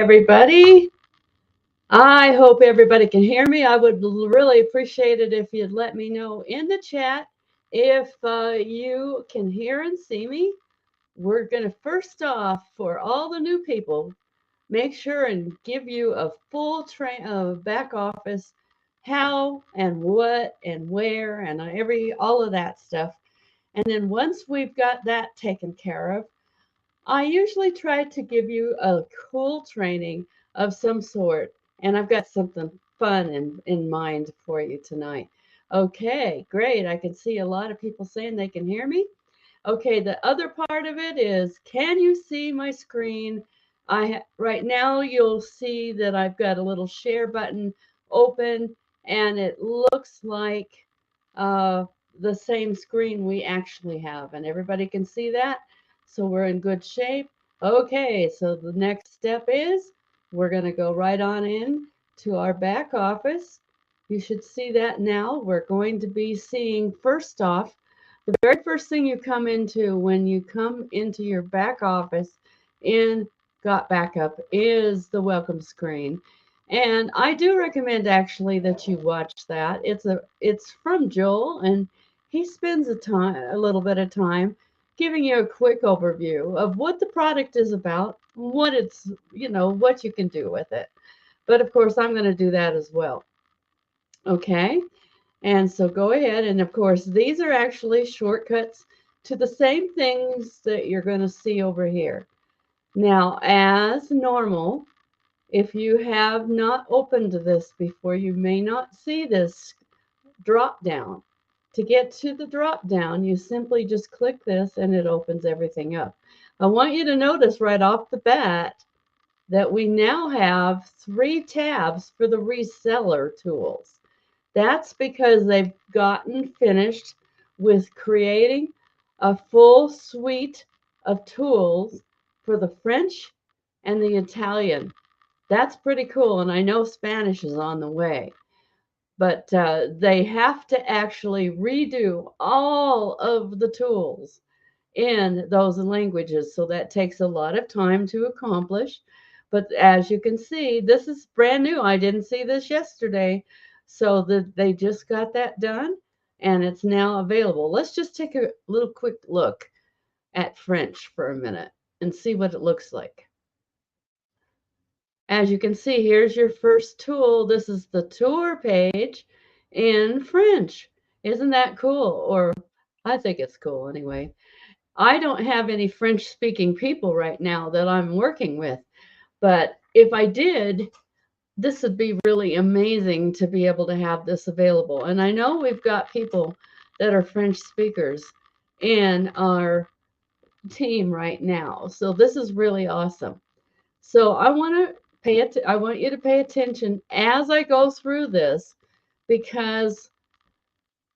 everybody. I hope everybody can hear me. I would really appreciate it if you'd let me know in the chat if you can hear and see me. We're going to first off, for all the new people, make sure and give you a full back office, how and what and where and all of that stuff. And then once we've got that taken care of, I usually try to give you a cool training of some sort, and I've got something fun in mind for you tonight. Okay, great. I can see a lot of people saying they can hear me. Okay, the other part of it is, can you see my screen? Right now you'll see that I've got a little share button open, and it looks like uh, the same screen we actually have, and everybody can see that. So we're in good shape. Okay, so the next step is we're going to go right on in to our back office. You should see that now. We're going to be seeing first off, the very first thing you come into when you come into your back office in Got Backup is the welcome screen. And I do recommend actually that you watch that. It's from Joel, and he spends a little bit of time giving you a quick overview of what the product is about, what what you can do with it. But of course, I'm going to do that as well. Okay. And so go ahead. And of course, these are actually shortcuts to the same things that you're going to see over here. Now, as normal, if you have not opened this before, you may not see this drop down. To get to the drop down, you simply just click this and it opens everything up. I want you to notice right off the bat that we now have 3 tabs for the reseller tools. That's because they've gotten finished with creating a full suite of tools for the French and the Italian. That's pretty cool, and I know Spanish is on the way. But they have to actually redo all of the tools in those languages. So that takes a lot of time to accomplish. But as you can see, this is brand new. I didn't see this yesterday. So they just got that done and it's now available. Let's just take a little quick look at French for a minute and see what it looks like. As you can see, here's your first tool. This is the tour page in French. Isn't that cool? Or I think it's cool anyway. I don't have any French speaking people right now that I'm working with, but if I did, this would be really amazing to be able to have this available. And I know we've got people that are French speakers in our team right now. So this is really awesome. So I want you to pay attention as I go through this, because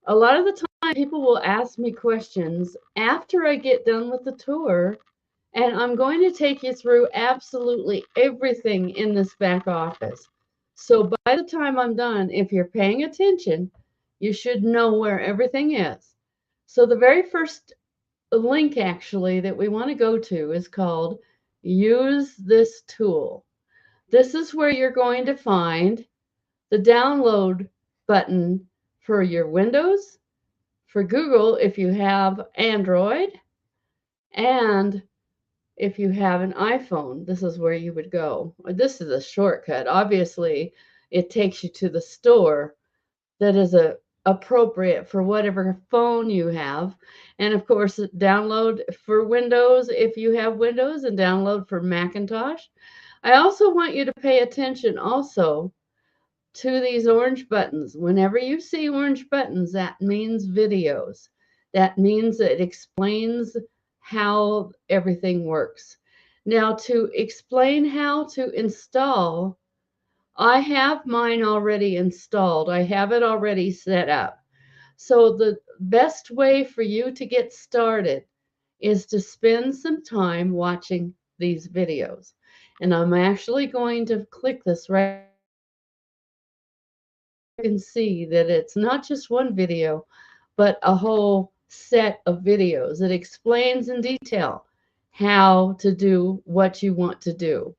a lot of the time people will ask me questions after I get done with the tour, and I'm going to take you through absolutely everything in this back office. So by the time I'm done, if you're paying attention, you should know where everything is. So the very first link actually that we want to go to is called Use This Tool. This is where you're going to find the download button for your Windows, for Google if you have Android, and if you have an iPhone, this is where you would go. This is a shortcut. Obviously, it takes you to the store that is appropriate for whatever phone you have. And of course, download for Windows if you have Windows, and download for Macintosh. I also want you to pay attention also to these orange buttons. Whenever you see orange buttons, that means videos. That means it explains how everything works. Now, to explain how to install, I have mine already installed. I have it already set up. So the best way for you to get started is to spend some time watching these videos. And I'm actually going to click this right. You can see that it's not just one video, but a whole set of videos. It explains in detail how to do what you want to do.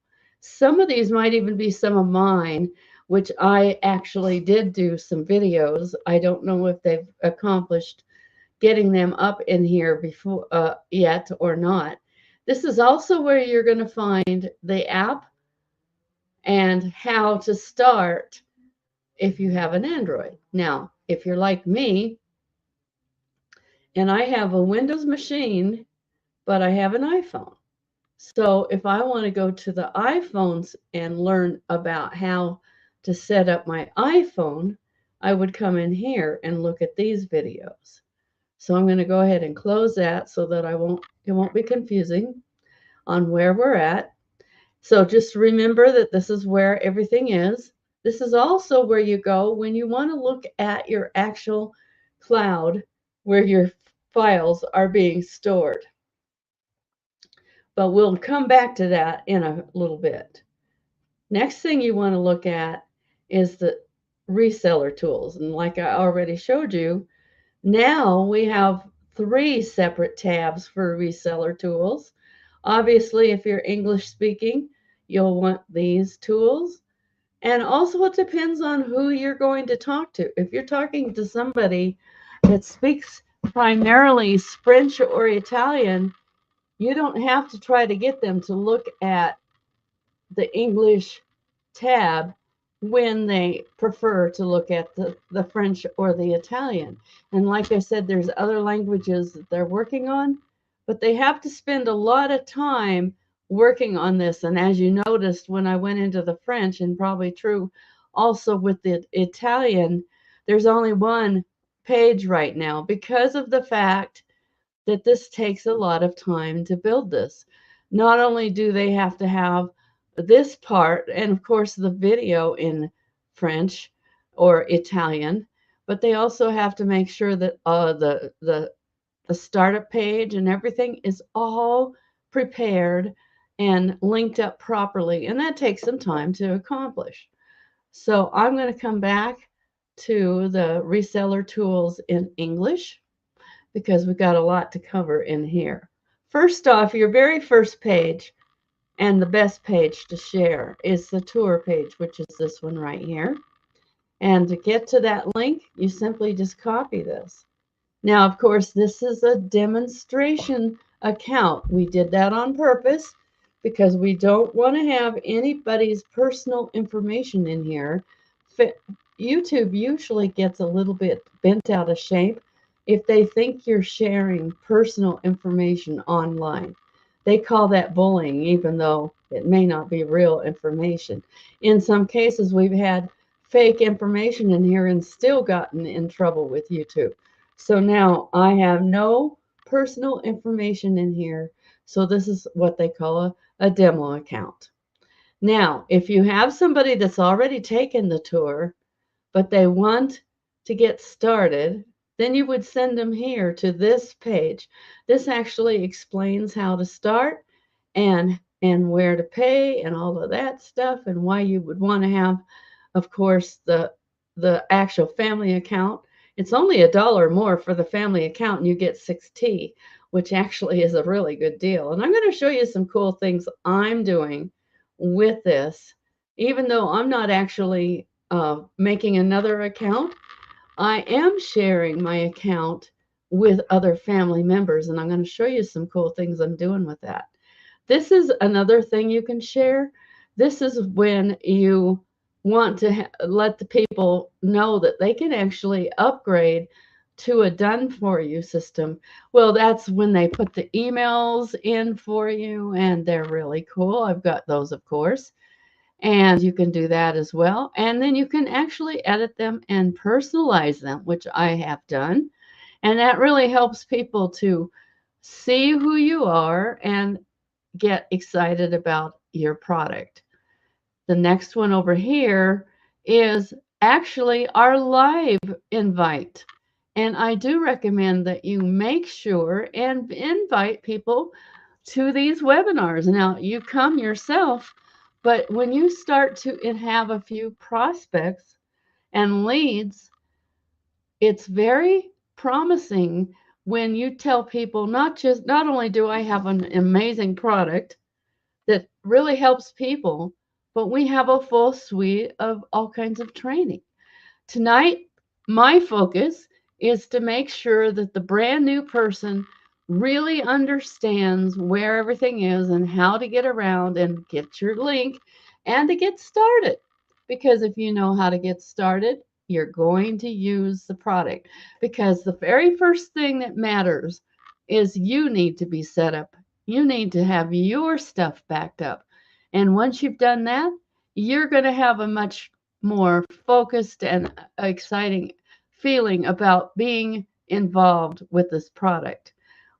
Some of these might even be some of mine, which I actually did do some videos. I don't know if they've accomplished getting them up in here before yet or not. This is also where you're going to find the app and how to start if you have an Android. Now, if you're like me and I have a Windows machine, but I have an iPhone. So if I want to go to the iPhones and learn about how to set up my iPhone, I would come in here and look at these videos. So I'm going to go ahead and close that so that it won't be confusing on where we're at. So just remember that this is where everything is. This is also where you go when you want to look at your actual cloud where your files are being stored. But we'll come back to that in a little bit. Next thing you want to look at is the reseller tools. And like I already showed you, now we have 3 separate tabs for reseller tools. Obviously, if you're English speaking, you'll want these tools. And also it depends on who you're going to talk to. If you're talking to somebody that speaks primarily French or Italian, you don't have to try to get them to look at the English tab when they prefer to look at the French or the Italian. And like I said, there's other languages that they're working on, but they have to spend a lot of time working on this. And as you noticed when I went into the French, and probably true also with the Italian, there's only one page right now because of the fact that this takes a lot of time to build this. Not only do they have to have this part and of course the video in French or Italian, but they also have to make sure that the startup page and everything is all prepared and linked up properly, and that takes some time to accomplish. So I'm going to come back to the reseller tools in English because we've got a lot to cover in here. First off, your very first page and the best page to share is the tour page, which is this one right here. And to get to that link, you simply just copy this. Now, of course, this is a demonstration account. We did that on purpose because we don't want to have anybody's personal information in here. YouTube usually gets a little bit bent out of shape if they think you're sharing personal information online. They call that bullying, even though it may not be real information. In some cases, we've had fake information in here and still gotten in trouble with YouTube. So now I have no personal information in here. So this is what they call a demo account. Now, if you have somebody that's already taken the tour, but they want to get started, then you would send them here to this page. This actually explains how to start and where to pay and all of that stuff, and why you would want to have, of course, the actual family account. It's only $1 more for the family account and you get 6T, which actually is a really good deal. And I'm going to show you some cool things I'm doing with this. Even though I'm not actually making another account, I am sharing my account with other family members, and I'm going to show you some cool things I'm doing with that. This is another thing you can share. This is when you want to let the people know that they can actually upgrade to a done for you system. Well, that's when they put the emails in for you, and they're really cool. I've got those, of course. And you can do that as well. And then you can actually edit them and personalize them, which I have done. And that really helps people to see who you are and get excited about your product. The next one over here is actually our live invite. And I do recommend that you make sure and invite people to these webinars. Now, you come yourself, but when you start to have a few prospects and leads, it's very promising when you tell people not only do I have an amazing product, that really helps people, but we have a full suite of all kinds of training. Tonight, my focus is to make sure that the brand new person really understands where everything is and how to get around and get your link and to get started. Because if you know how to get started, you're going to use the product. Because the very first thing that matters is you need to be set up. You need to have your stuff backed up. And once you've done that, you're going to have a much more focused and exciting feeling about being involved with this product.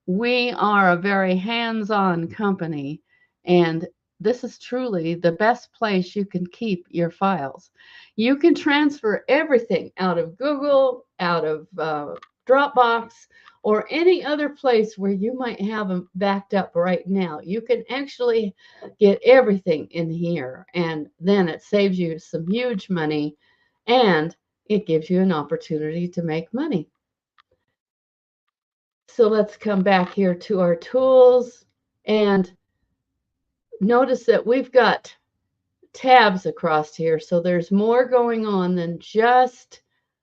We are a very hands on company, and this is truly the best place you can keep your files. You can transfer everything out of Google, out of Dropbox, or any other place where you might have them backed up right now. You can actually get everything in here, and then it saves you some huge money and it gives you an opportunity to make money. So let's come back here to our tools and notice that we've got tabs across here. So there's more going on than just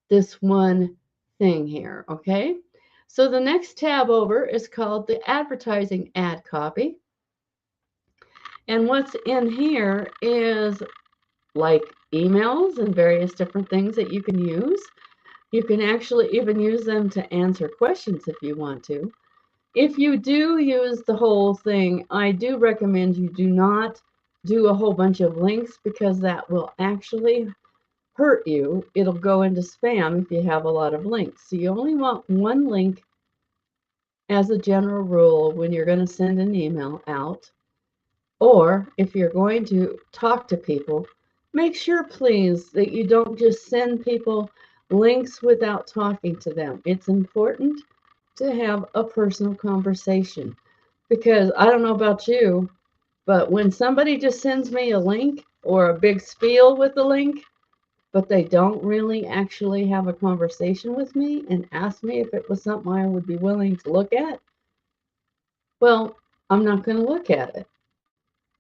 this one thing here, okay? So the next tab over is called the advertising ad copy. And what's in here is like emails and various different things that you can use. You can actually even use them to answer questions if you want to. If you do use the whole thing, I do recommend you do not do a whole bunch of links because that will actually hurt you. It'll go into spam if you have a lot of links. So you only want one link as a general rule when you're going to send an email out. Or if you're going to talk to people, make sure, please, that you don't just send people links without talking to them. It's important to have a personal conversation because I don't know about you, but when somebody just sends me a link or a big spiel with the link, but they don't really actually have a conversation with me and ask me if it was something I would be willing to look at, well, I'm not going to look at it.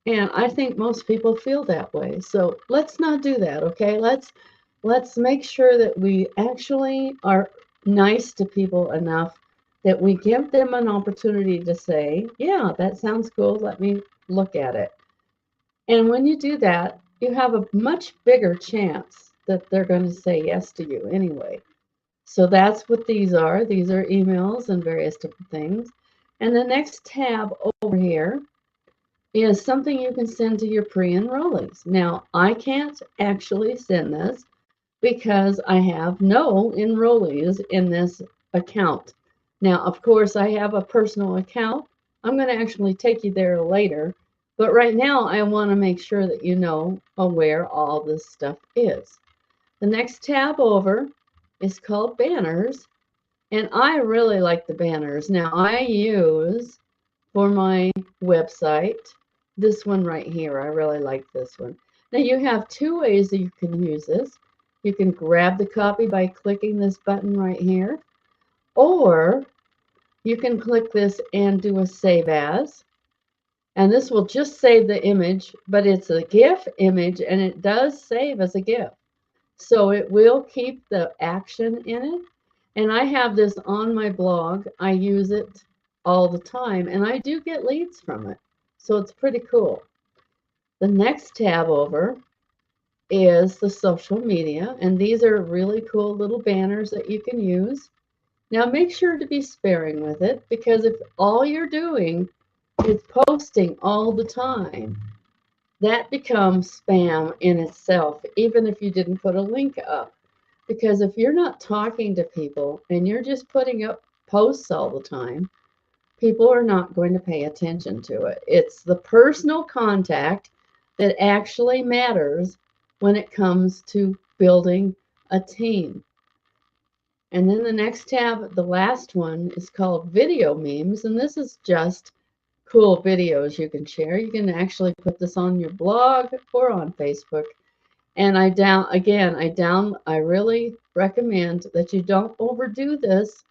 And I think most people feel that way. So let's not do that, okay? Let's make sure that we actually are nice to people enough that we give them an opportunity to say, yeah, that sounds cool. Let me look at it. And when you do that, you have a much bigger chance that they're going to say yes to you anyway. So that's what these are. These are emails and various different things. And the next tab over here is something you can send to your pre-enrollees. Now, I can't actually send this because I have no enrollees in this account. Now, of course, I have a personal account. I'm going to actually take you there later. But right now, I want to make sure that you know where all this stuff is. The next tab over is called banners. And I really like the banners. Now, I use for my website this one right here. I really like this one. Now, you have two ways that you can use this. You can grab the copy by clicking this button right here, or you can click this and do a save as. And this will just save the image, but it's a GIF image and it does save as a GIF. So it will keep the action in it. And I have this on my blog. I use it all the time and I do get leads from it. So it's pretty cool. The next tab over is the social media, and these are really cool little banners that you can use. Now make sure to be sparing with it because if all you're doing is posting all the time, that becomes spam in itself, even if you didn't put a link up. Because if you're not talking to people and you're just putting up posts all the time, people are not going to pay attention to it. It's the personal contact that actually matters when it comes to building a team. And then the next tab, the last one, is called video memes. And this is just cool videos you can share. You can actually put this on your blog or on Facebook. And I really recommend that you don't overdo this.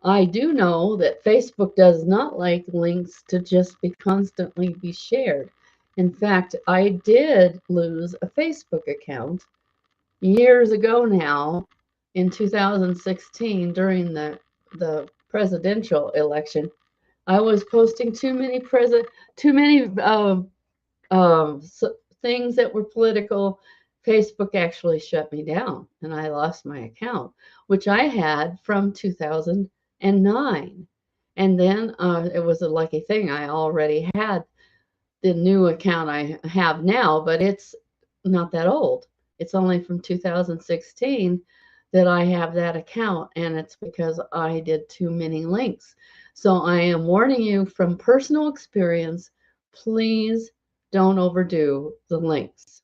I do know that Facebook does not like links to just be constantly be shared. In fact, I did lose a Facebook account years ago now in 2016 during the presidential election. I was posting too many things that were political. Facebook actually shut me down and I lost my account, which I had from 2009. And then it was a lucky thing. I already had the new account I have now, but it's not that old. It's only from 2016 that I have that account, and it's because I did too many links. So I am warning you from personal experience, please don't overdo the links.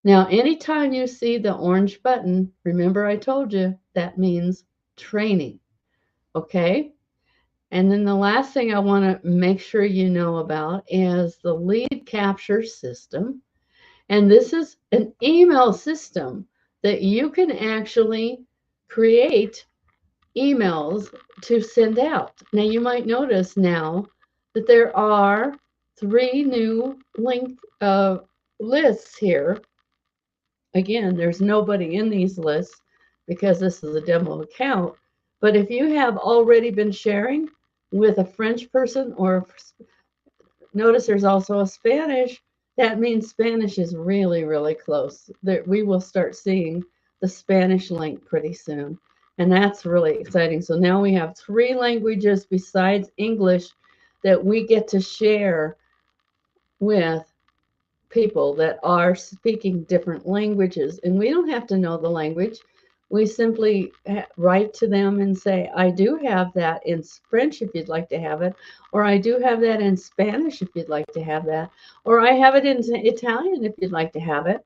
Now, anytime you see the orange button, remember I told you that means training, okay? And then the last thing I want to make sure you know about is the lead capture system. And this is an email system that you can actually create emails to send out. Now, you might notice now that there are 3 new link lists here. Again, there's nobody in these lists because this is a demo account. But if you have already been sharing with a French person, or notice there's also a Spanish, that means Spanish is really, really close. That we will start seeing the Spanish link pretty soon. And that's really exciting. So now we have 3 languages besides English that we get to share with people that are speaking different languages. And we don't have to know the language. We simply write to them and say, I do have that in French if you'd like to have it, or I do have that in Spanish if you'd like to have that, or I have it in Italian if you'd like to have it,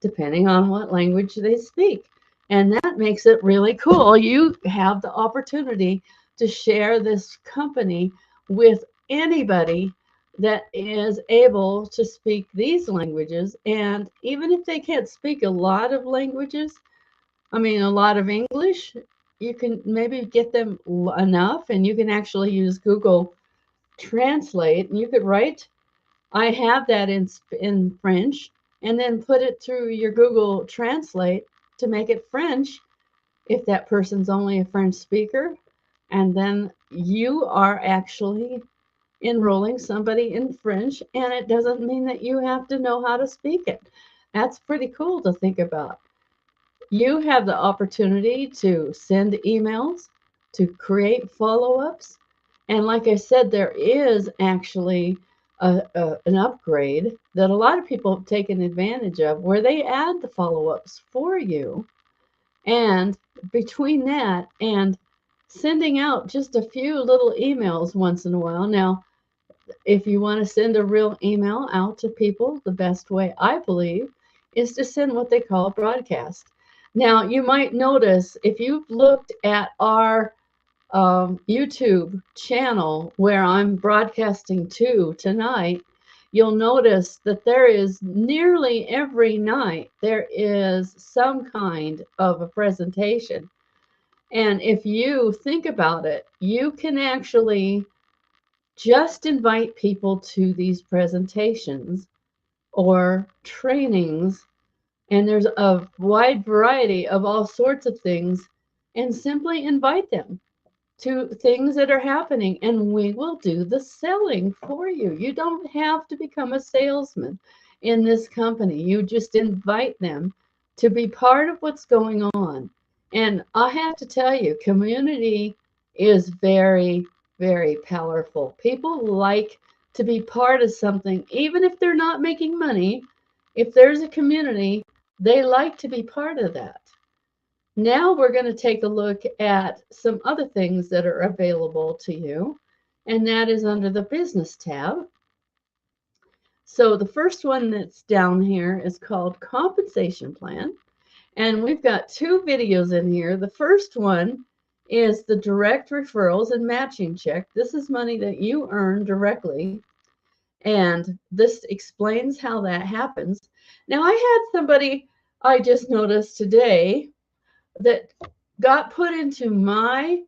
depending on what language they speak. And that makes it really cool. You have the opportunity to share this company with anybody that is able to speak these languages. And even if they can't speak a lot of languages, I mean, a lot of English, you can maybe get them enough, and you can actually use Google Translate. And you could write, I have that in French, and then put it through your Google Translate to make it French if that person's only a French speaker. And then you are actually enrolling somebody in French, and it doesn't mean that you have to know how to speak it. That's pretty cool to think about. You have the opportunity to send emails, to create follow ups. And like I said, there is actually an upgrade that a lot of people have taken advantage of where they add the follow ups for you. And between that and sending out just a few little emails once in a while. Now, if you want to send a real email out to people, the best way, I believe, is to send what they call a broadcast. Now, you might notice if you've looked at our YouTube channel where I'm broadcasting to tonight, you'll notice that there is nearly every night there is some kind of a presentation. And if you think about it, you can actually just invite people to these presentations or trainings, and there's a wide variety of all sorts of things, and simply invite them to things that are happening, and we will do the selling for you. You don't have to become a salesman in this company. You just invite them to be part of what's going on. And I have to tell you, community is very, very powerful. People like to be part of something, even if they're not making money. If there's a community, they like to be part of that. Now we're going to take a look at some other things that are available to you, and that is under the business tab. So the first one that's down here is called compensation plan. And we've got 2 videos in here. The first one is the direct referrals and matching check. This is money that you earn directly. And this explains how that happens. Now, I had somebody I just noticed today that got put into my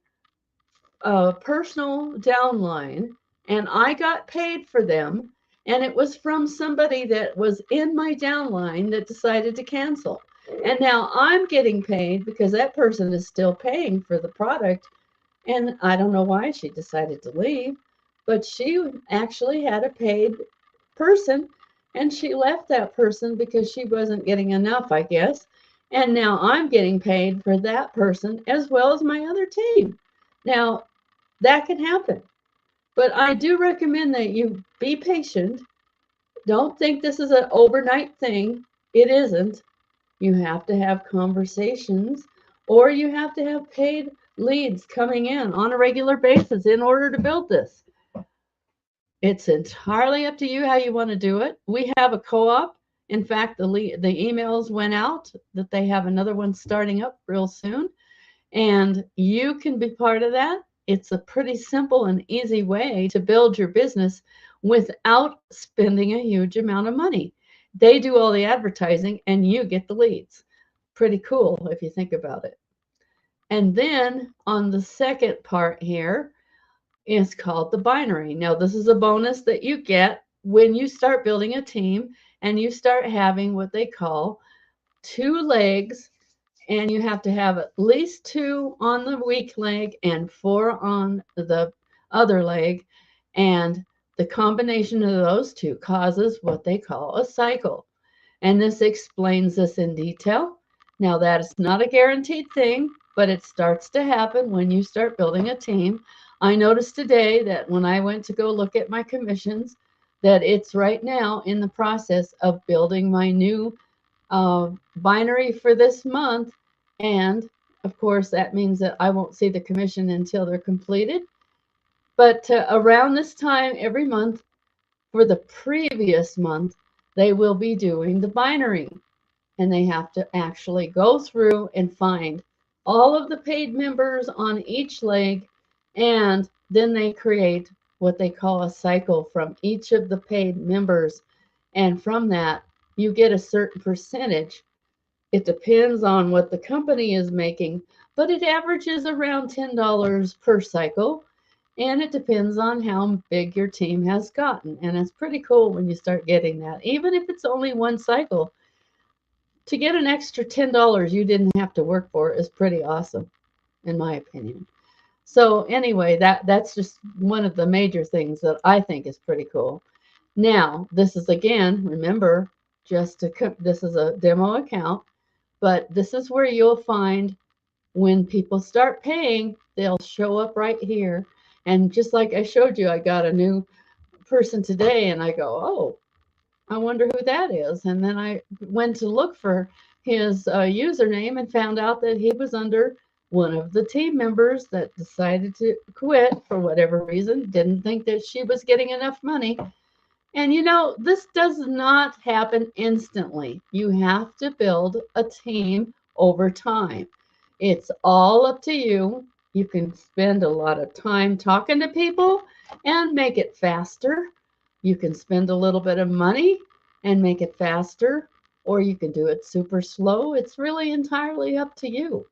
personal downline, and I got paid for them. And it was from somebody that was in my downline that decided to cancel. And now I'm getting paid because that person is still paying for the product. And I don't know why she decided to leave, but she actually had a paid person and she left that person because she wasn't getting enough, I guess. And now I'm getting paid for that person as well as my other team. Now, that can happen, but I do recommend that you be patient. Don't think this is an overnight thing. It isn't. You have to have conversations or you have to have paid leads coming in on a regular basis in order to build this. It's entirely up to you how you want to do it. We have a co-op. In fact, the emails went out that they have another one starting up real soon, and you can be part of that. It's a pretty simple and easy way to build your business without spending a huge amount of money. They do all the advertising and you get the leads. Pretty cool if you think about it. And then on the second part here, is called the binary. Now, this is a bonus that you get when you start building a team and you start having what they call 2 legs, and you have to have at least 2 on the weak leg and 4 on the other leg. And the combination of those 2 causes what they call a cycle. And this explains this in detail. Now, that is not a guaranteed thing, but it starts to happen when you start building a team. I noticed today that when I went to go look at my commissions, that it's right now in the process of building my new binary for this month. And of course, that means that I won't see the commission until they're completed. But around this time every month for the previous month, they will be doing the binary. And they have to actually go through and find all of the paid members on each leg, and then they create what they call a cycle from each of the paid members. And from that, you get a certain percentage. It depends on what the company is making, but it averages around $10 per cycle. And it depends on how big your team has gotten. And it's pretty cool when you start getting that. Even if it's only one cycle, to get an extra $10 you didn't have to work for is pretty awesome, in my opinion. So anyway, that's just one of the major things that I think is pretty cool. Now, this is again, remember, this is a demo account, but this is where you'll find when people start paying, they'll show up right here. And just like I showed you, I got a new person today and I go, oh, I wonder who that is. And then I went to look for his username and found out that he was under one of the team members that decided to quit for whatever reason, didn't think that she was getting enough money. And you know, this does not happen instantly. You have to build a team over time. It's all up to you. You can spend a lot of time talking to people and make it faster. You can spend a little bit of money and make it faster, or you can do it super slow. It's really entirely up to you.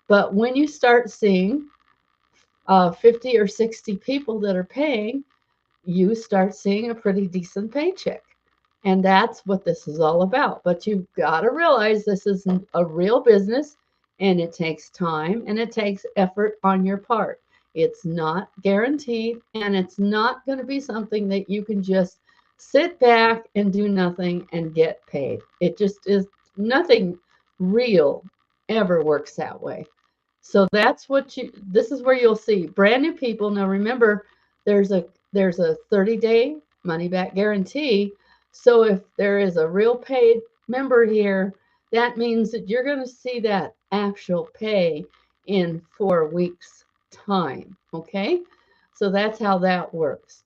But when you start seeing 50 or 60 people that are paying, you start seeing a pretty decent paycheck. And that's what this is all about. But you've got to realize this is a real business and it takes time and it takes effort on your part. It's not guaranteed and it's not going to be something that you can just sit back and do nothing and get paid. It just is nothing real ever works that way. So that's this is where you'll see brand new people. Now remember, there's a 30-day money back guarantee. So if there is a real paid member here, that means that you're going to see that actual pay in 4 weeks time. Okay. So that's how that works.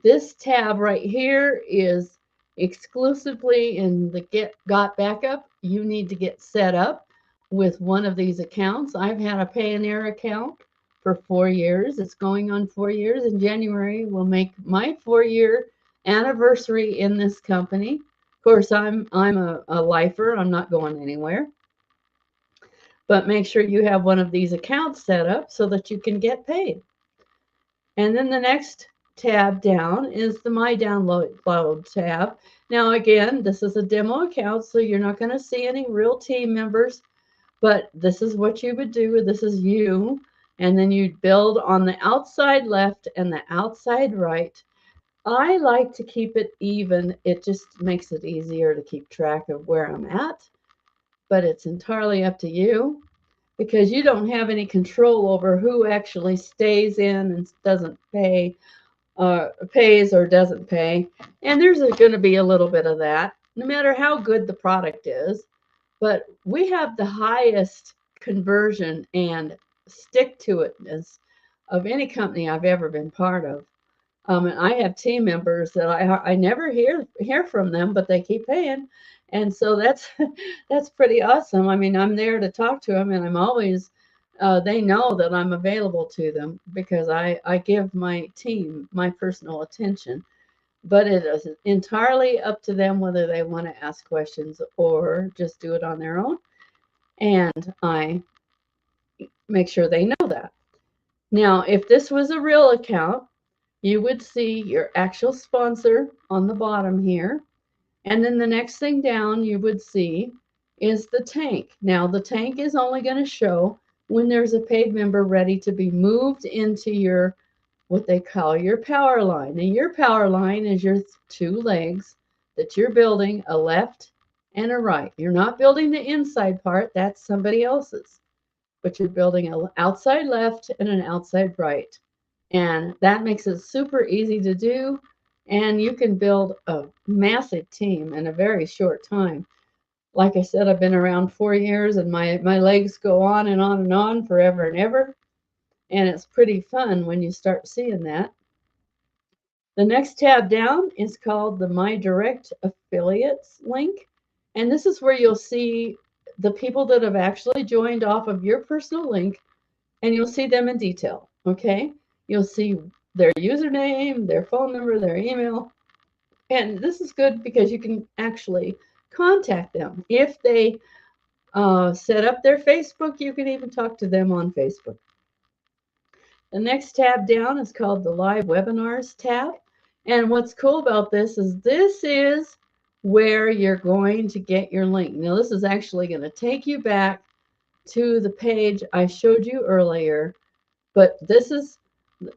This tab right here is exclusively in the Got Backup. You need to get set up with one of these accounts. I've had a Payoneer account for 4 years. It's going on 4 years. In January, we'll make my 4-year anniversary in this company. Of course, I'm a lifer. I'm not going anywhere. But make sure you have one of these accounts set up so that you can get paid. And then the next tab down is the My Download tab. Now, again, this is a demo account, so you're not going to see any real team members, but this is what you would do. This is you, and then you'd build on the outside left and the outside right. I like to keep it even. It just makes it easier to keep track of where I'm at, but it's entirely up to you because you don't have any control over who actually stays in and doesn't pay, pays or doesn't pay. And there's going to be a little bit of that, no matter how good the product is. But we have the highest conversion and stick to itness of any company I've ever been part of. And I have team members that I never hear from them, but they keep paying, and so that's that's pretty awesome. I mean, I'm there to talk to them, and I'm always they know that I'm available to them because I give my team my personal attention. But it is entirely up to them whether they want to ask questions or just do it on their own, and I make sure they know that. Now, if this was a real account, you would see your actual sponsor on the bottom here. And then the next thing down you would see is the tank. Now, the tank is only going to show when there's a paid member ready to be moved into your, what they call your power line. And your power line is your two legs that you're building, a left and a right. You're not building the inside part, that's somebody else's, but you're building an outside left and an outside right. And that makes it super easy to do. And you can build a massive team in a very short time. Like I said, I've been around 4 years and my legs go on and on and on forever and ever. And it's pretty fun when you start seeing that. The next tab down is called the My Direct Affiliates link. And this is where you'll see the people that have actually joined off of your personal link, and you'll see them in detail. Okay. You'll see their username, their phone number, their email. And this is good because you can actually contact them. If they set up their Facebook, you can even talk to them on Facebook. The next tab down is called the Live Webinars tab. And what's cool about this is where you're going to get your link. Now, this is actually going to take you back to the page I showed you earlier, but this is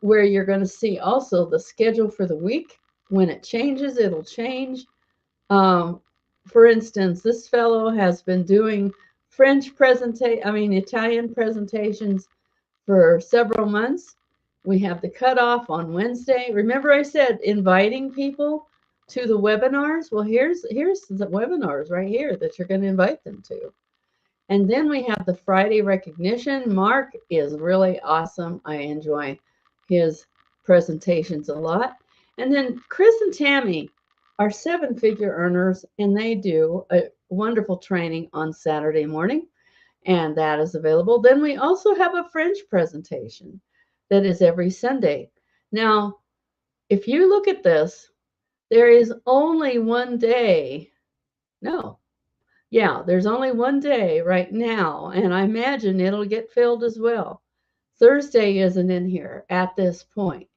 where you're going to see also the schedule for the week. When it changes, it'll change. For instance, this fellow has been doing Italian presentations for several months. We have the cutoff on Wednesday. Remember I said inviting people to the webinars? Well, here's the webinars right here that you're going to invite them to. And then we have the Friday recognition. Mark is really awesome. I enjoy his presentations a lot. And then Chris and Tammy are 7-figure earners, and they do a wonderful training on Saturday morning, and that is available. Then we also have a French presentation that is every Sunday. Now, if you look at this, there is only one day. No, yeah, there's only one day right now, and I imagine it'll get filled as well. Thursday isn't in here at this point,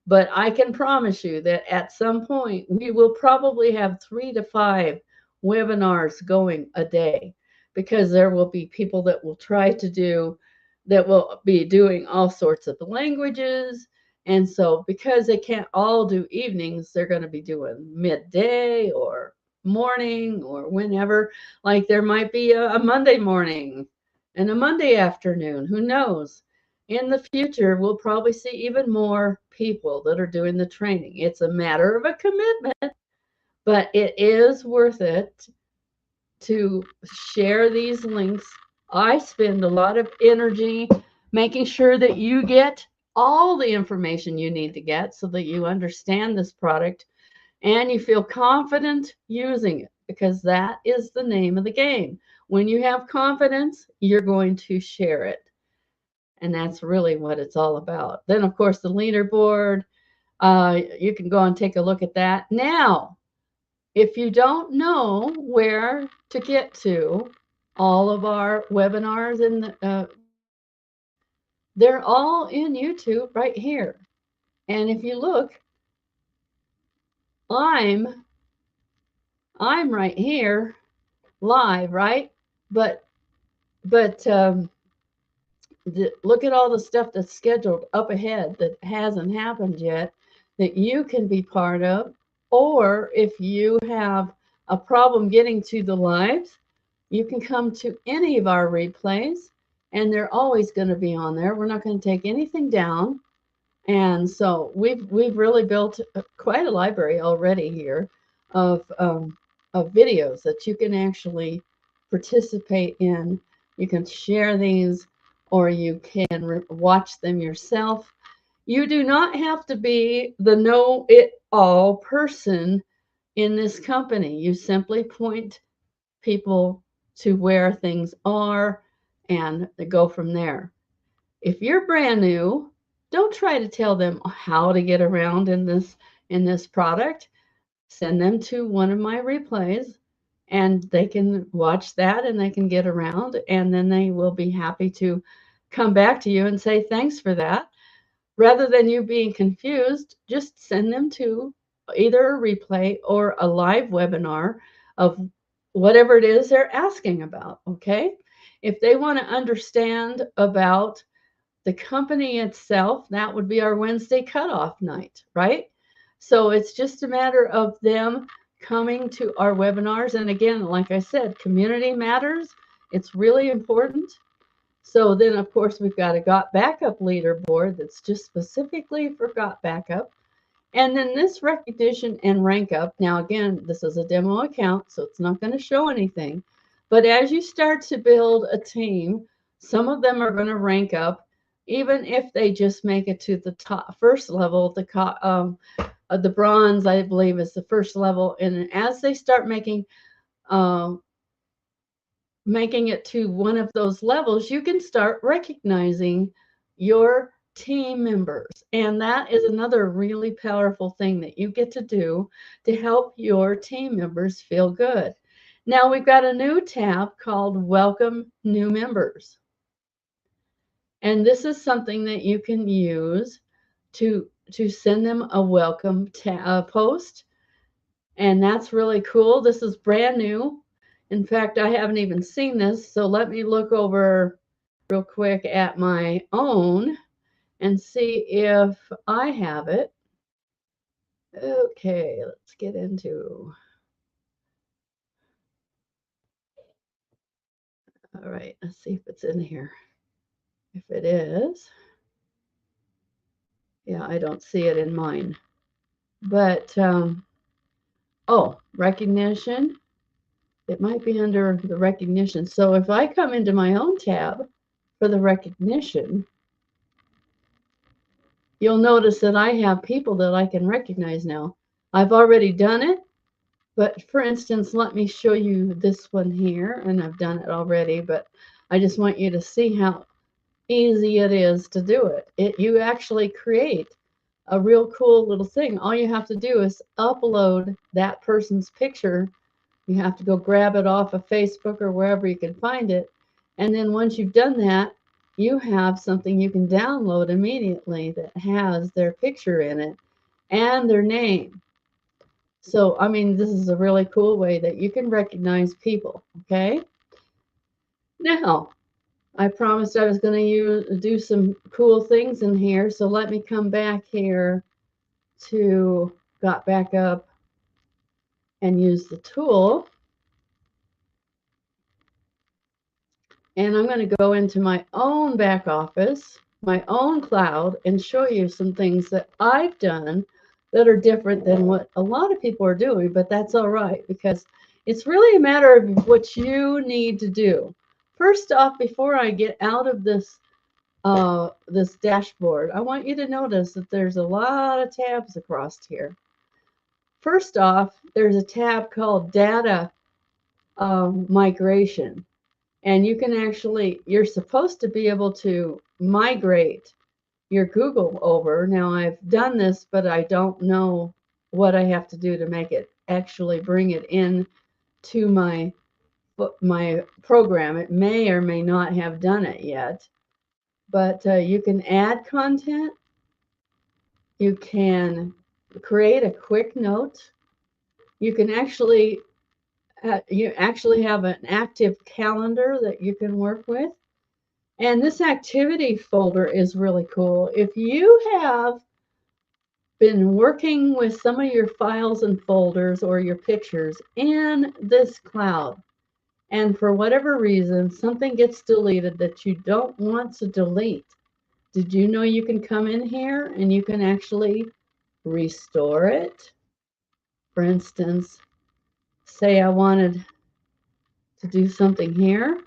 but I can promise you that at some point we will probably have 3 to 5 webinars going a day, because there will be people that will that will be doing all sorts of languages. And so because they can't all do evenings, they're going to be doing midday or morning or whenever. Like there might be a Monday morning and a Monday afternoon, who knows. In the future, we'll probably see even more people that are doing the training. It's a matter of a commitment, but it is worth it to share these links. I spend a lot of energy making sure that you get all the information you need to get so that you understand this product and you feel confident using it, because that is the name of the game. When you have confidence, you're going to share it. And that's really what it's all about. Then, of course, the leaderboard, you can go and take a look at that. Now, if you don't know where to get to all of our webinars, and they're all in YouTube right here. And if you look, I'm right here live, right? But look at all the stuff that's scheduled up ahead that hasn't happened yet that you can be part of. Or if you have a problem getting to the lives, you can come to any of our replays and they're always going to be on there. We're not going to take anything down. And so we've really built quite a library already here of videos that you can actually participate in. You can share these, or you can watch them yourself. You do not have to be the know-it-all person in this company. You simply point people to where things are and go from there. If you're brand new, don't try to tell them how to get around in this product. Send them to one of my replays and they can watch that and they can get around, and then they will be happy to come back to you and say thanks for that. Rather than you being confused, just send them to either a replay or a live webinar of whatever it is they're asking about, okay? If they want to understand about the company itself, that would be our Wednesday cutoff night, right? So it's just a matter of them coming to our webinars. And again, like I said, community matters. It's really important. So then, of course, we've got a Got Backup leaderboard that's just specifically for Got Backup. And then this recognition and rank up. Now, again, this is a demo account, so it's not going to show anything. But as you start to build a team, some of them are going to rank up, even if they just make it to the top first level. The bronze, I believe, is the first level. And as they start making it to one of those levels, you can start recognizing your team members. And that is another really powerful thing that you get to do to help your team members feel good. Now we've got a new tab called Welcome New Members. And this is something that you can use to send them a welcome post. And that's really cool. This is brand new. In fact, I haven't even seen this, so let me look over real quick at my own and see if I have it. Okay, let's get into. All right, let's see if it's in here. If it is, yeah, I don't see it in mine. But, oh, recognition. It might be under the recognition. So if I come into my own tab for the recognition, you'll notice that I have people that I can recognize now. I've already done it, but for instance, let me show you this one here, and I've done it already, but I just want you to see how easy it is to do it. You actually create a real cool little thing. All you have to do is upload that person's picture. You have to go grab it off of Facebook or wherever you can find it. And then once you've done that, you have something you can download immediately that has their picture in it and their name. So, I mean, this is a really cool way that you can recognize people, okay? Now, I promised I was going to do some cool things in here, so let me come back here to Got Backup and use the tool. And I'm going to go into my own back office, my own cloud, and show you some things that I've done that are different than what a lot of people are doing, but that's all right, because it's really a matter of what you need to do. First off, before I get out of this this dashboard, I want you to notice that there's a lot of tabs across here. First off, there's a tab called Data Migration. And you can actually, you're supposed to be able to migrate your Google over. Now, I've done this, but I don't know what I have to do to make it actually bring it in to my program. It may or may not have done it yet. But you can add content. You can create a quick note You can actually you actually have an active calendar that you can work with. And this activity folder is really cool. If you have been working with some of your files and folders or your pictures in this cloud, and for whatever reason, something gets deleted that you don't want to delete, did you know you can come in here and you can actually restore it? For instance, say I wanted to do something here.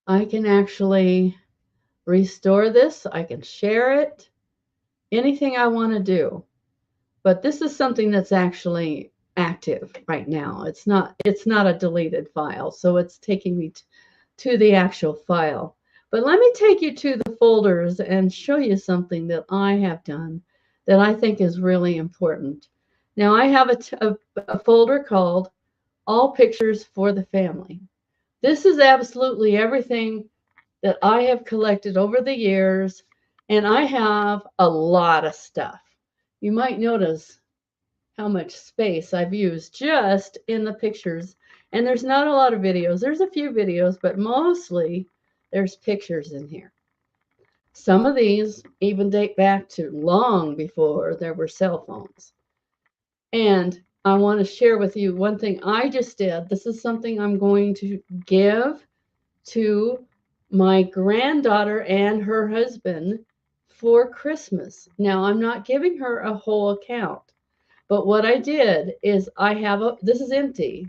I can actually restore this. I can share it, anything I want to do. But this is something that's actually active right now. It's not a deleted file, so it's taking me to the actual file. But let me take you to the folders and show you something that I have done that I think is really important. Now I have a folder called All Pictures for the Family. This is absolutely everything that I have collected over the years, and I have a lot of stuff. You might notice how much space I've used just in the pictures. And there's not a lot of videos. There's a few videos, but mostly there's pictures in here. Some of these even date back to long before there were cell phones. And I want to share with you one thing I just did. This is something I'm going to give to my granddaughter and her husband for Christmas. Now, I'm not giving her a whole account. But what I did is this is empty.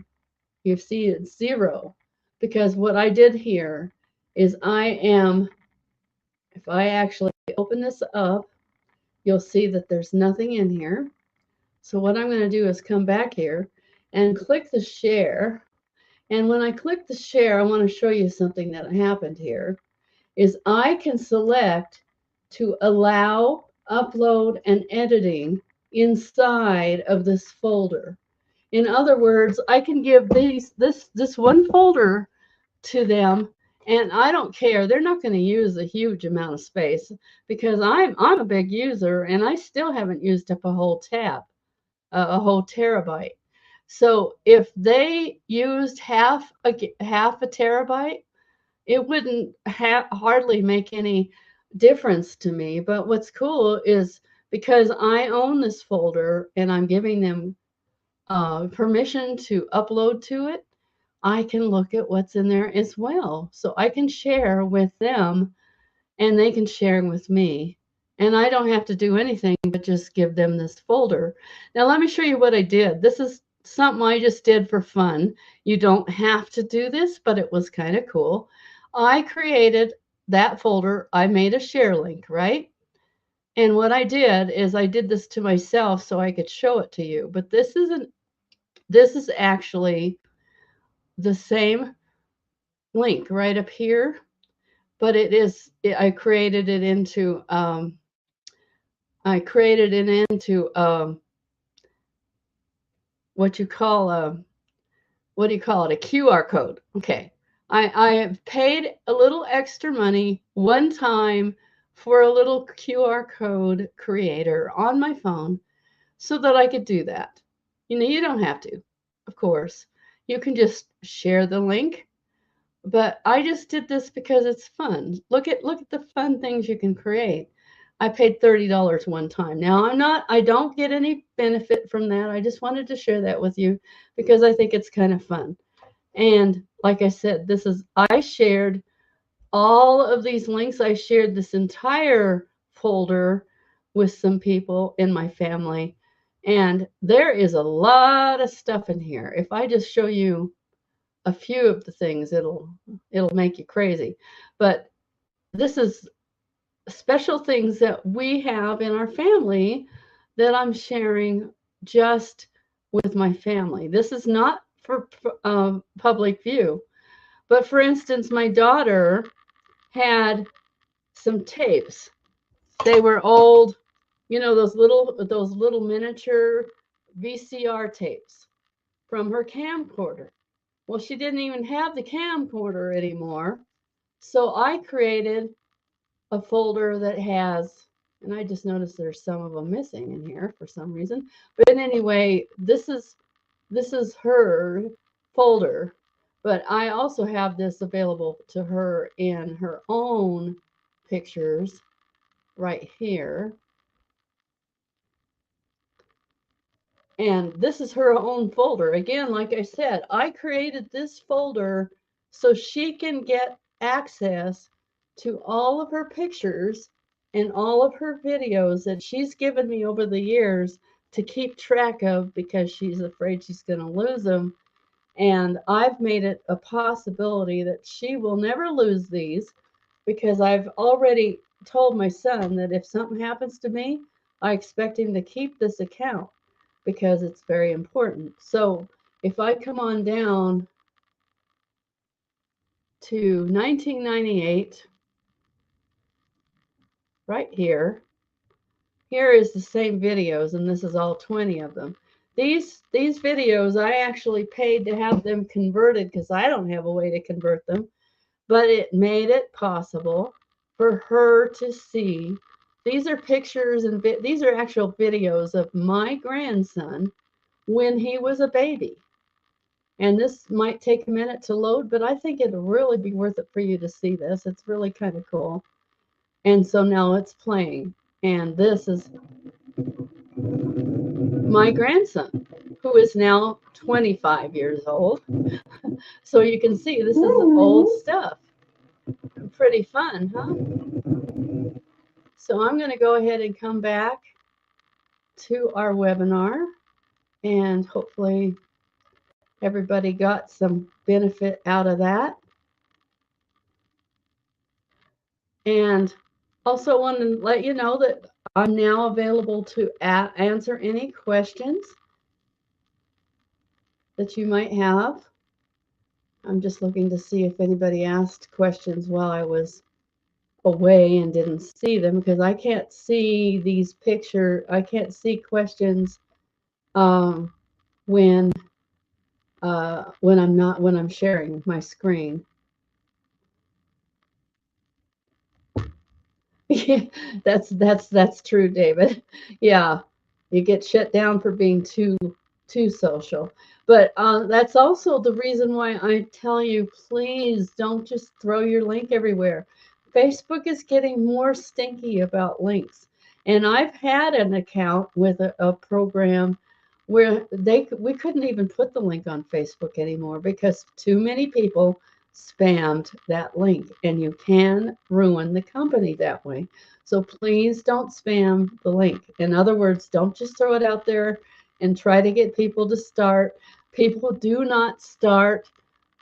You see it's 0 because what I did here is if I actually open this up, you'll see that there's nothing in here. So what I'm going to do is come back here and click the share. And when I click the share, I want to show you something that happened here is I can select to allow upload and editing inside of this folder. In other words, I can give this one folder to them, and I don't care. They're not going to use a huge amount of space because I'm a big user and I still haven't used up a whole a whole terabyte. So if they used half a terabyte, it wouldn't hardly make any difference to me. But what's cool is because I own this folder and I'm giving them permission to upload to it, I can look at what's in there as well. So I can share with them and they can share with me. And I don't have to do anything but just give them this folder. Now, let me show you what I did. This is something I just did for fun. You don't have to do this, but it was kind of cool. I created that folder. I made a share link, right? And what I did is I did this to myself so I could show it to you. But this is actually the same link right up here, but I created it into what you call what do you call it? A QR code. Okay. I have paid a little extra money one time for a little QR code creator on my phone so that I could do that. You don't have to, of course. You can just share the link, but I just did this because it's fun. Look at the fun things you can create. I paid $30 one time. Now I don't get any benefit from that. I just wanted to share that with you because I think it's kind of fun. And like I said, I shared all of these links. I shared this entire folder with some people in my family. And there is a lot of stuff in here. If I just show you a few of the things, it'll make you crazy. But this is special things that we have in our family that I'm sharing just with my family. This is not for public view. But for instance, my daughter had some tapes. They were old, those little miniature VCR tapes from her camcorder. Well, she didn't even have the camcorder anymore. So I created a folder that has And I just noticed there's some of them missing in here for some reason. But anyway, this is her folder, but I also have this available to her in her own pictures right here. And this is her own folder. Again, like I said, I created this folder so she can get access to all of her pictures and all of her videos that she's given me over the years to keep track of because she's afraid she's going to lose them. And I've made it a possibility that she will never lose these because I've already told my son that if something happens to me, I expect him to keep this account because it's very important. So if I come on down to 1998, right here, here is the same videos, and this is all 20 of them. These videos, I actually paid to have them converted because I don't have a way to convert them, but it made it possible for her to see. These are pictures and these are actual videos of my grandson when he was a baby. And this might take a minute to load, but I think it'll really be worth it for you to see this. It's really kind of cool. And so now it's playing. And this is my grandson, who is now 25 years old. So you can see this is old stuff. Pretty fun, huh? So I'm going to go ahead and come back to our webinar, and hopefully everybody got some benefit out of that. And also want to let you know that I'm now available to answer any questions that you might have. I'm just looking to see if anybody asked questions while I was away and didn't see them, because I can't see these pictures. I can't see questions when I'm sharing my screen. That's true, David. Yeah, you get shut down for being too social. But that's also the reason why I tell you, please don't just throw your link everywhere. Facebook is getting more stinky about links. And I've had an account with a program where we couldn't even put the link on Facebook anymore because too many people spammed that link, and you can ruin the company that way. So please don't spam the link. In other words, don't just throw it out there and try to get people to start. People do not start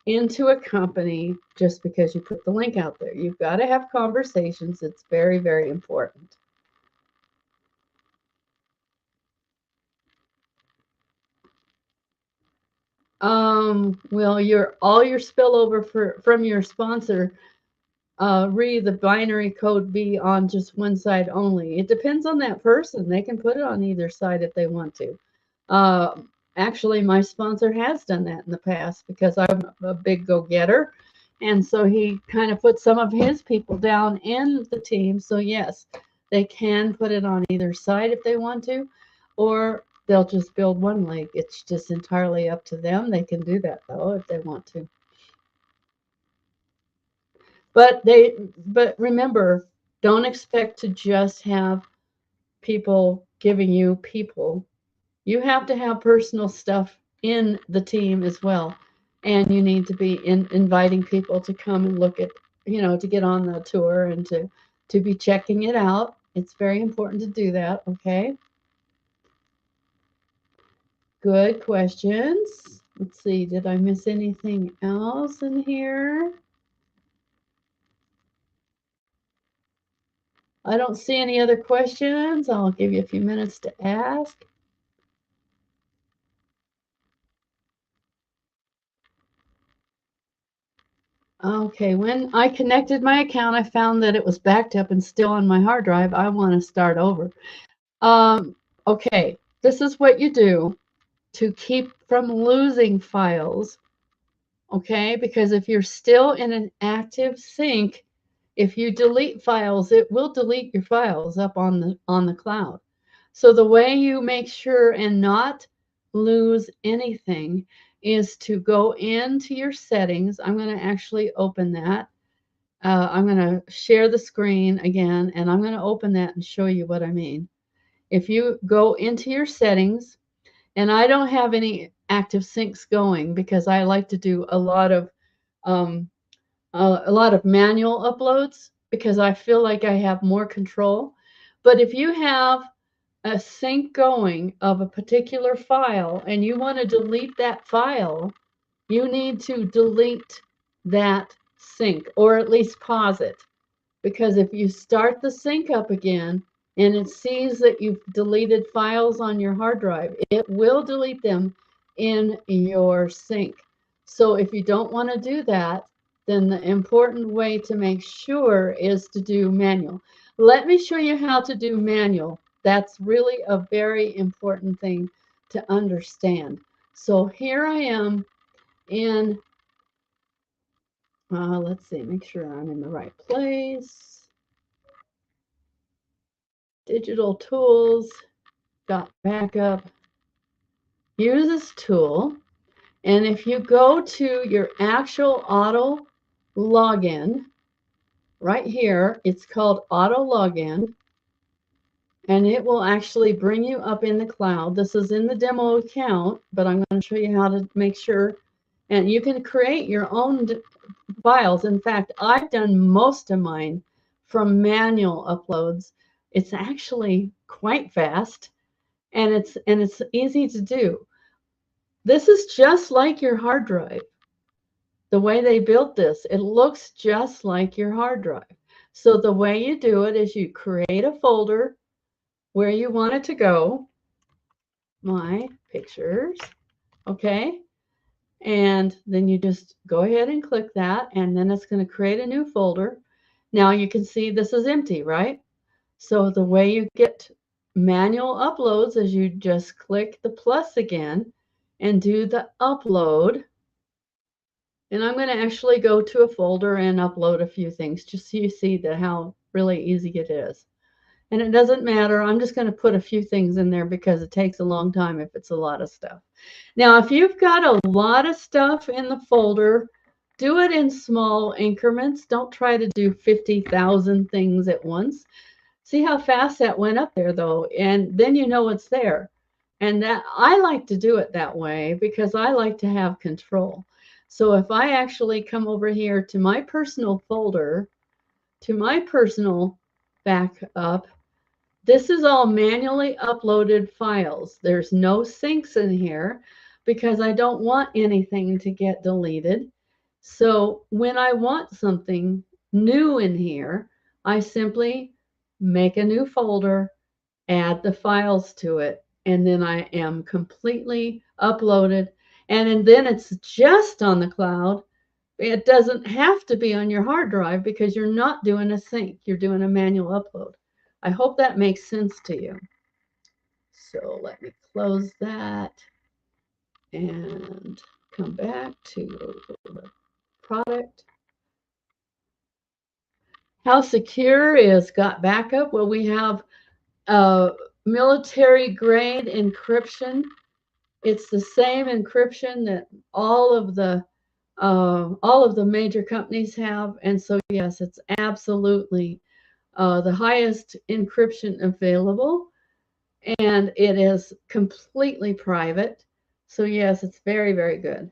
into a company just because you put the link out there. You've got to have conversations. It's very, very important. Well, all your spillover from your sponsor, read the binary code be on just one side only. It depends on that person. They can put it on either side if they want to. Actually, my sponsor has done that in the past because I'm a big go-getter. And so he kind of put some of his people down in the team. So yes, they can put it on either side if they want to, or they'll just build one link. It's just entirely up to them. They can do that though if they want to. But remember, don't expect to just have people giving you people. You have to have personal stuff in the team as well. And you need to be inviting people to come and look at, to get on the tour and to be checking it out. It's very important to do that, okay? Good questions. Let's see, did I miss anything else in here? I don't see any other questions. I'll give you a few minutes to ask. Okay, when I connected my account, I found that it was backed up and still on my hard drive. I want to start over. Okay, this is what you do to keep from losing files. Okay, because if you're still in an active sync, If you delete files, it will delete your files up on the cloud. So the way you make sure and not lose anything is to go into your settings. I'm going to actually open that. I'm going to share the screen again, and I'm going to open that and show you what I mean. If you go into your settings, and I don't have any active syncs going because I like to do a lot of manual uploads because I feel like I have more control. But if you have a sync going of a particular file and you want to delete that file, you need to delete that sync or at least pause it. Because if you start the sync up again and it sees that you've deleted files on your hard drive, it will delete them in your sync. So if you don't want to do that, then the important way to make sure is to do manual. Let me show you how to do manual. That's really a very important thing to understand. So here I am in, let's see, make sure I'm in the right place. Digital tools, got backup. Use this tool. And if you go to your actual auto login, right here, it's called auto login. And it will actually bring you up in the cloud. This is in the demo account, but I'm going to show you how to make sure. And you can create your own files. In fact, I've done most of mine from manual uploads. It's actually quite fast, and it's easy to do. This is just like your hard drive. The way they built this, it looks just like your hard drive. So the way you do it is you create a folder where you want it to go. My pictures, okay? And then you just go ahead and click that, and then it's going to create a new folder. Now you can see this is empty, right? So the way you get manual uploads is you just click the plus again and do the upload. And I'm going to actually go to a folder and upload a few things just so you see how really easy it is. And it doesn't matter. I'm just going to put a few things in there because it takes a long time if it's a lot of stuff. Now, if you've got a lot of stuff in the folder, do it in small increments. Don't try to do 50,000 things at once. See how fast that went up there, though, and then you know it's there. And that I like to do it that way because I like to have control. So if I actually come over here to my personal folder, to my personal backup, this is all manually uploaded files. There's no syncs in here because I don't want anything to get deleted. So when I want something new in here, I simply make a new folder, add the files to it, and then I am completely uploaded. And then it's just on the cloud. It doesn't have to be on your hard drive because you're not doing a sync. You're doing a manual upload. I hope that makes sense to you. So let me close that and come back to the product. How secure is Got Backup? Well, we have military grade encryption. It's the same encryption that all of the major companies have, and so yes, it's absolutely the highest encryption available, and it is completely private. So yes, it's very, very good.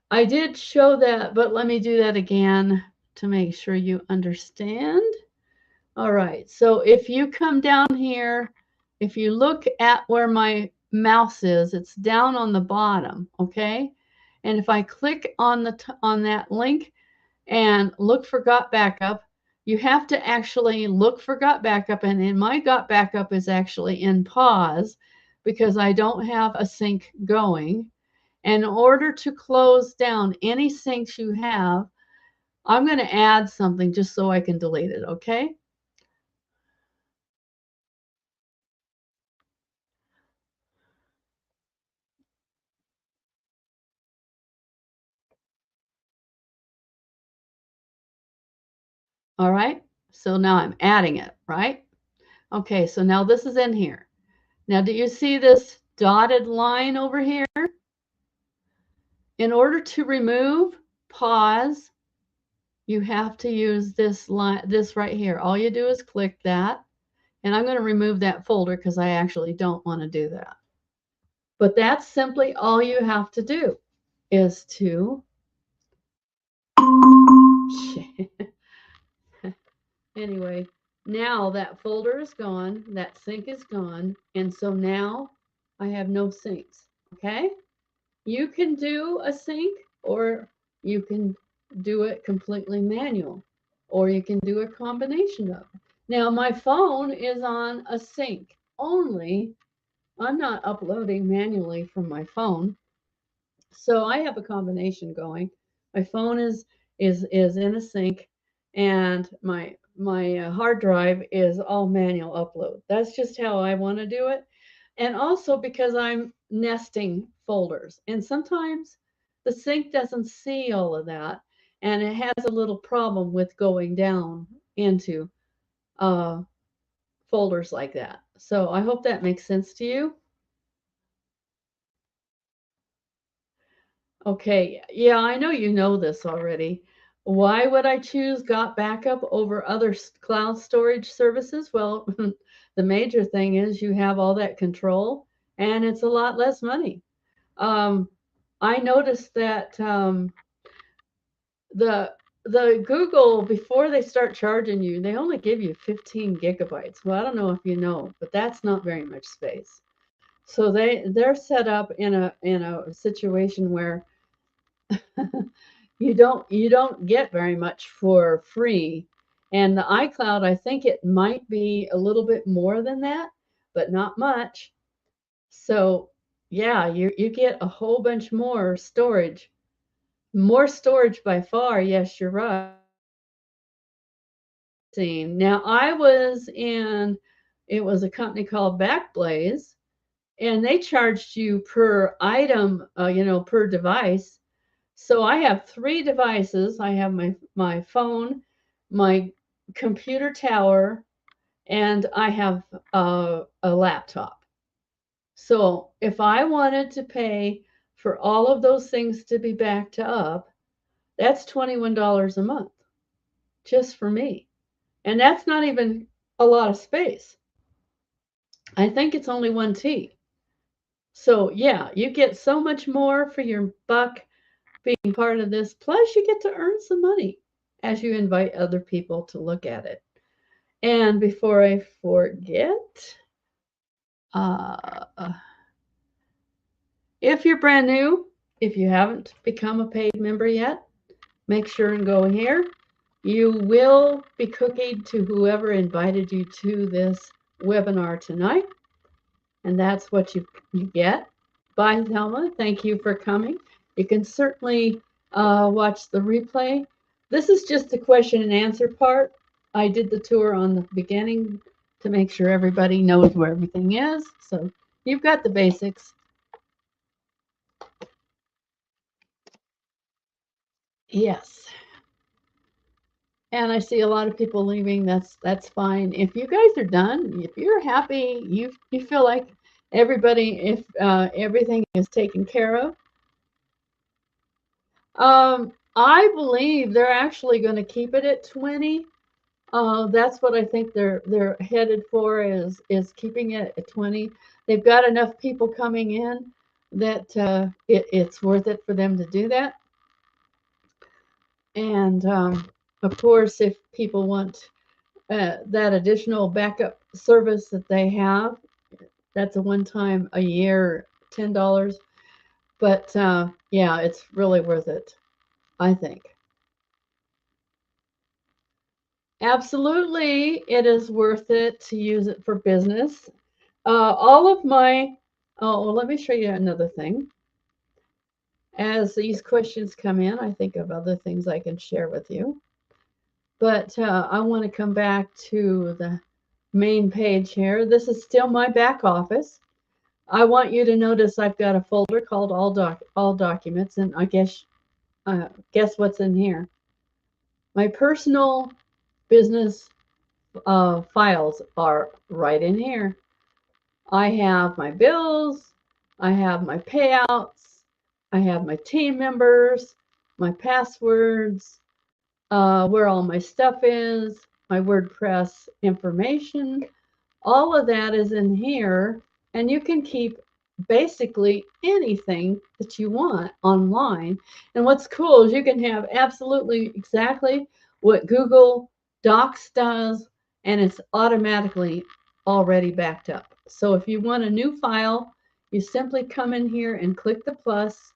I did show that, but let me do that again to make sure you understand. All right, so if you come down here, if you look at where my mouse is, it's down on the bottom, okay? And if I click on that link and look for Got Backup, you have to actually look for Got Backup, and in my Got Backup is actually in pause because I don't have a sync going. And in order to close down any syncs you have, I'm going to add something just so I can delete it, okay? All right. So now I'm adding it, right? Okay. So now this is in here. Now, do you see this dotted line over here? In order to remove, pause, you have to use this line, this right here. All you do is click that. And I'm going to remove that folder because I actually don't want to do that. But that's simply all you have to do is to anyway, now that folder is gone, that sync is gone, and so now I have no syncs. Okay? You can do a sync, or you can do it completely manual, or you can do a combination of it. Now my phone is on a sync only. I'm not uploading manually from my phone. So I have a combination going. My phone is in a sync, and my hard drive is all manual upload. That's just how I want to do it. And also because I'm nesting folders, and sometimes the sync doesn't see all of that, and it has a little problem with going down into folders like that. So I hope that makes sense to you. Okay, yeah, I know you know this already. Why would I choose Got Backup over other cloud storage services? Well, the major thing is you have all that control and it's a lot less money. Um, I noticed that the Google, before they start charging you, they only give you 15 gigabytes. Well, I don't know if you know, but that's not very much space. So they're set up in a situation where you don't get very much for free. And the iCloud, I think it might be a little bit more than that, but not much. So yeah, you get a whole bunch more storage. More storage by far. Yes, you're right. Now I was in, it was a company called Backblaze, and they charged you per item, per device. So I have 3 devices. I have my phone, my computer tower, and I have a laptop. So if I wanted to pay for all of those things to be backed up, that's $21 a month just for me. And that's not even a lot of space. I think it's only 1 T. So yeah, you get so much more for your buck being part of this. Plus, you get to earn some money as you invite other people to look at it. And before I forget, uh, if you're brand new, if you haven't become a paid member yet, make sure and go here. You will be cookied to whoever invited you to this webinar tonight. And that's what you get. Bye, Thelma. Thank you for coming. You can certainly watch the replay. This is just the question and answer part. I did the tour on the beginning to make sure everybody knows where everything is. So you've got the basics. Yes. And I see a lot of people leaving. That's fine. If you guys are done, if you're happy, you feel like everybody, if everything is taken care of, I believe they're actually going to keep it at 20. That's what I think they're headed for, is keeping it at 20. They've got enough people coming in that it's worth it for them to do that. And of course, if people want that additional backup service that they have, that's a one-time a year, $10. But yeah, it's really worth it, I think. Absolutely, it is worth it to use it for business. All of my, oh, well, let me show you another thing. As these questions come in, I think of other things I can share with you. But I want to come back to the main page here. This is still my back office. I want you to notice I've got a folder called all documents, and I guess what's in here? My personal business files are right in here. I have my bills, I have my payouts, I have my team members, my passwords, where all my stuff is, my WordPress information. All of that is in here, and you can keep basically anything that you want online. And what's cool is you can have absolutely exactly what Google Docs does, and it's automatically already backed up. So if you want a new file, you simply come in here and click the plus,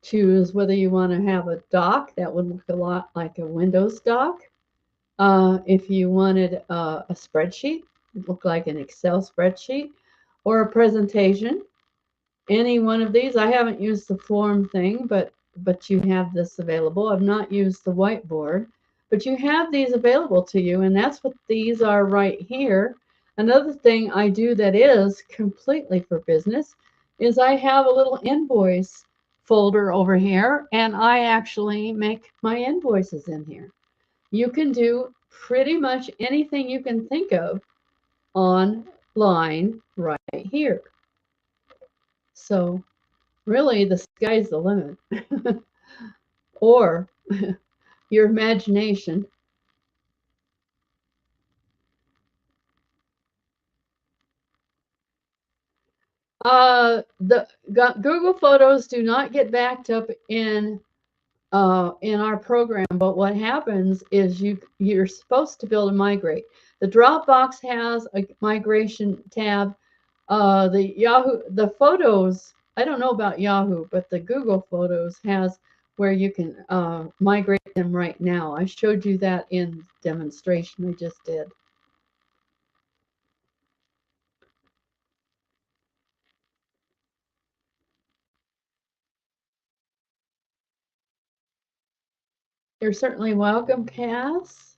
choose whether you want to have a doc that would look a lot like a Windows doc. If you wanted a spreadsheet, look like an Excel spreadsheet, or a presentation, any one of these. I haven't used the form thing, but you have this available. I've not used the whiteboard, but you have these available to you, and that's what these are right here. Another thing I do that is completely for business is I have a little invoice folder over here, and I actually make my invoices in here. You can do pretty much anything you can think of online right here. So really, the sky's the limit. Or your imagination. The Google Photos do not get backed up in our program, but what happens is you're supposed to be able to migrate. The Dropbox has a migration tab. The Photos, I don't know about Yahoo, but the Google Photos has where you can migrate them right now. I showed you that in demonstration I just did. You're certainly welcome, Cass.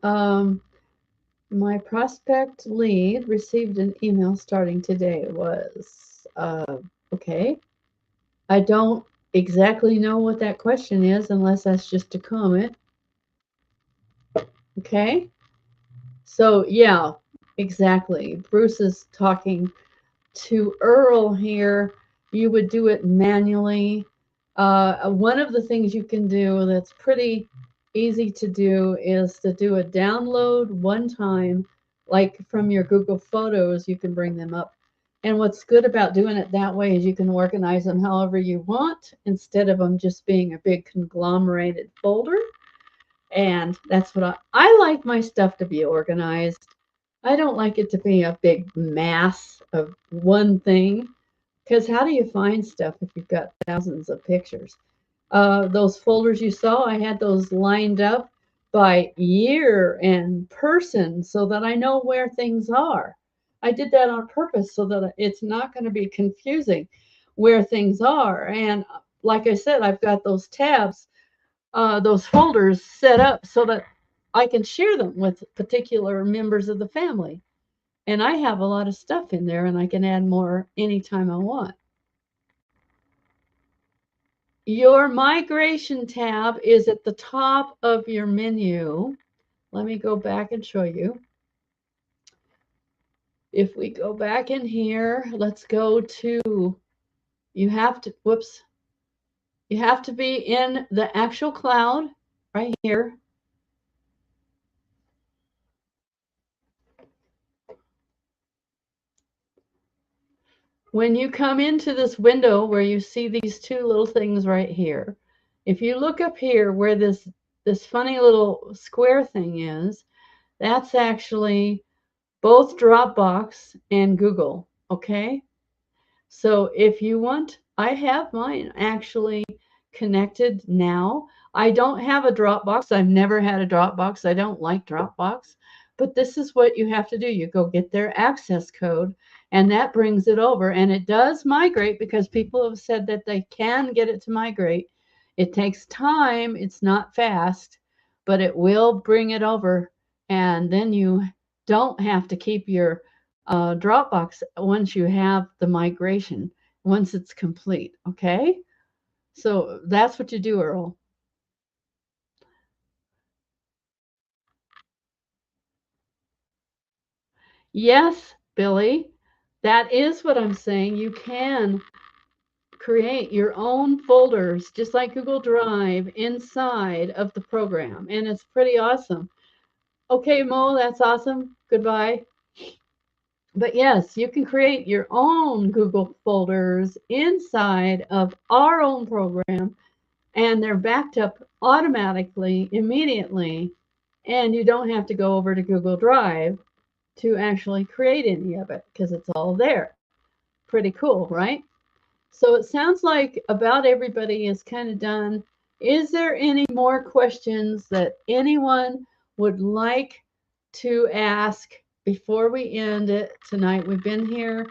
My prospect lead received an email starting today. Was okay. I don't exactly know what that question is unless that's just a comment. Okay. So, yeah, exactly. Bruce is talking to Earl here. You would do it manually. One of the things you can do that's pretty easy to do is to do a download one time, like from your Google Photos, you can bring them up. And what's good about doing it that way is you can organize them however you want instead of them just being a big conglomerated folder. And that's what I like my stuff to be organized. I don't like it to be a big mass of one thing, because how do you find stuff if you've got thousands of pictures? Those folders you saw, I had those lined up by year and person so that I know where things are. I did that on purpose so that it's not going to be confusing where things are. And like I said, I've got those tabs, those folders set up so that I can share them with particular members of the family. And I have a lot of stuff in there and I can add more anytime I want. Your migration tab is at the top of your menu. Let me go back and show you. If we go back in here, let's go to, you have to be in the actual cloud right here. When you come into this window where you see these two little things right here, if you look up here where this funny little square thing is, that's actually both Dropbox and Google, okay? So if you want, I have mine actually connected now. I don't have a Dropbox. I've never had a Dropbox. I don't like Dropbox. But this is what you have to do. You go get their access code, and that brings it over. And it does migrate because people have said that they can get it to migrate. It takes time. It's not fast, but it will bring it over. And then you don't have to keep your Dropbox once you have the migration, once it's complete. Okay. So that's what you do, Earl. Yes, Billy, that is what I'm saying. You can create your own folders, just like Google Drive, inside of the program, and it's pretty awesome. Okay, Mo, that's awesome. Goodbye. But yes, you can create your own Google folders inside of our own program, and they're backed up automatically, immediately, and you don't have to go over to Google Drive to actually create any of it because it's all there. Pretty cool, right? So it sounds like about everybody is kind of done. Is there any more questions that anyone would like to ask before we end it tonight? We've been here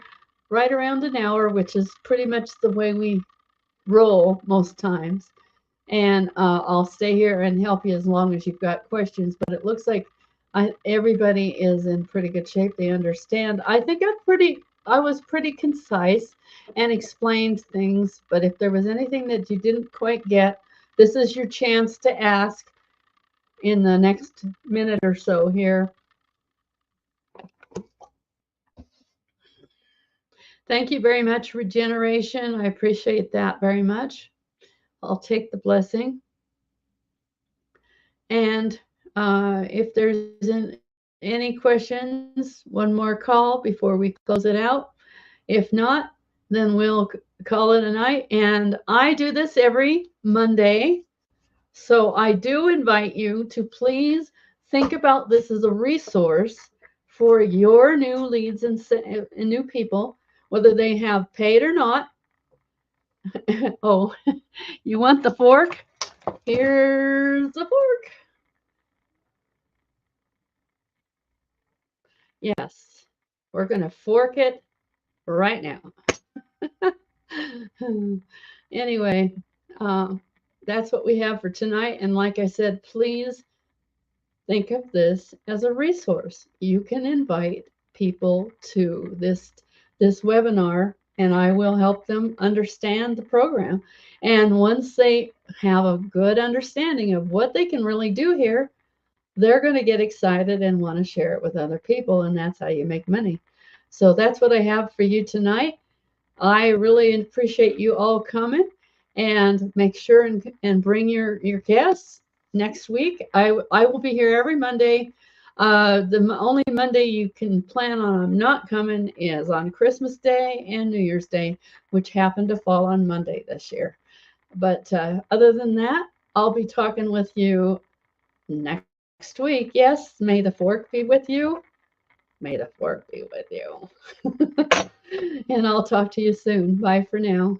right around an hour, which is pretty much the way we roll most times. And I'll stay here and help you as long as you've got questions. But it looks like everybody is in pretty good shape. They understand. I think I was pretty concise and explained things. But if there was anything that you didn't quite get, this is your chance to ask in the next minute or so here. Thank you very much, Regeneration. I appreciate that very much. I'll take the blessing. And if there's any questions, one more call before we close it out. If not, then we'll call it a night. And I do this every Monday. So I do invite you to please think about this as a resource for your new leads and new people, whether they have paid or not. Oh, you want the fork? Here's the fork. Yes, we're going to fork it right now. Anyway, that's what we have for tonight. And like I said, please think of this as a resource. You can invite people to this webinar, and I will help them understand the program. And once they have a good understanding of what they can really do here, they're going to get excited and want to share it with other people, and that's how you make money. So that's what I have for you tonight. I really appreciate you all coming, and make sure and bring your guests next week. I will be here every Monday. The only Monday you can plan on I'm not coming is on Christmas Day and New Year's Day, which happened to fall on Monday this year. But other than that, I'll be talking with you next week. Yes, may the fork be with you. May the fork be with you. And I'll talk to you soon. Bye for now.